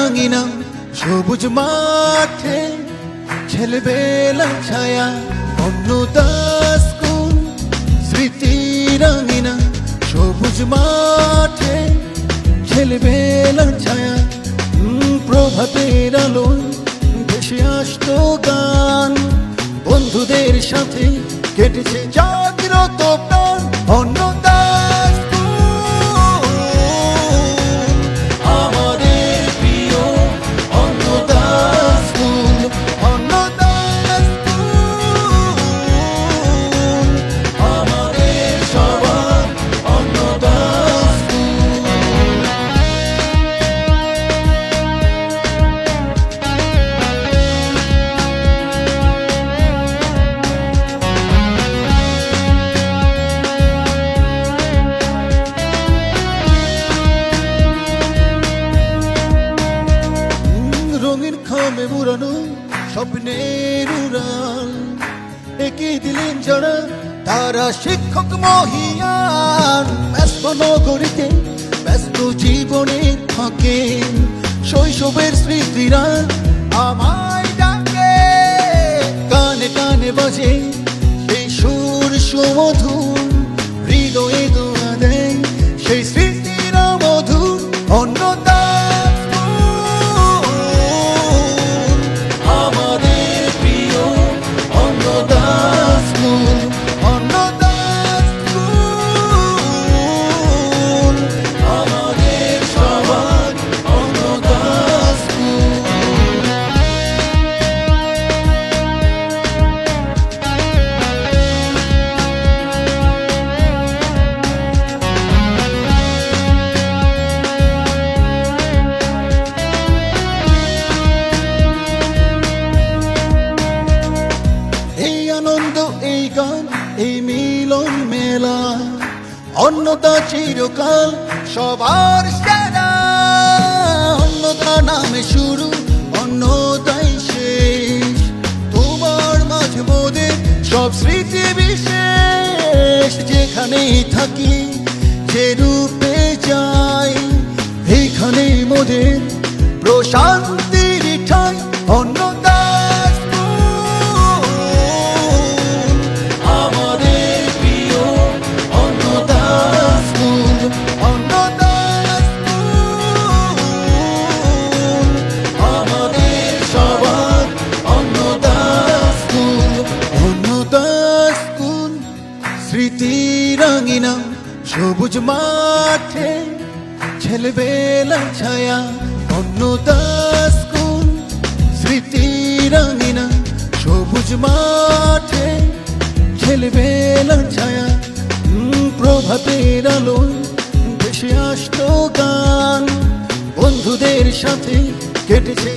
রাঙিনা সবুজ মাঠে ছেলেবেলা ছায়া অন্নদা স্কুল স্মৃতি রাঙিনা সবুজ মাঠে ছেলেবেলা ছায়া প্রভাতের আলো ভেসে আসতো গান বন্ধুদের সাথে কেটেছে জাগ্রত প্রাণ অন্নদা আমাদের প্রিয় অন্নদা স্কুল অন্নদা স্কুল আমাদের সবার অন্নদা রঙের খামে মুড়ানো স্বপ্নের উড়াল একে দিলেন যারা তারা শিক্ষক মহিয়ান ব্যস্ত নগরীতে ব্যস্ত জীবনের ফাঁকে শৈশবের স্মৃতিরা আমায় ডাকে কানে কানে বাজে সেই সুর সুমধুর হৃদয়ে দোয়া দেয় সেই স্মৃতিরা মধুর অন্নদা এই গান এই মিলন মেলা অন্নদা চিরকাল সবার সেরা অন্নদা নামে শুরু অন্নদাই শেষ তোমার মাঝে মোদের সব স্মৃতি বিশেষ যেখানেই থাকি যে রূপে যাই এইখানে মোদের প্রশান্তির ঠাই অন্নদা স্মৃতি রাঙিনা সবুজ মাঠে ছেলেবেলা ছায়া অন্নদা স্কুল স্মৃতি রাঙিনা সবুজ মাঠে ছেলেবেলা ছায়া প্রভাতের আলো ভেসে আসতো গান বন্ধুদের সাথে কেটেছে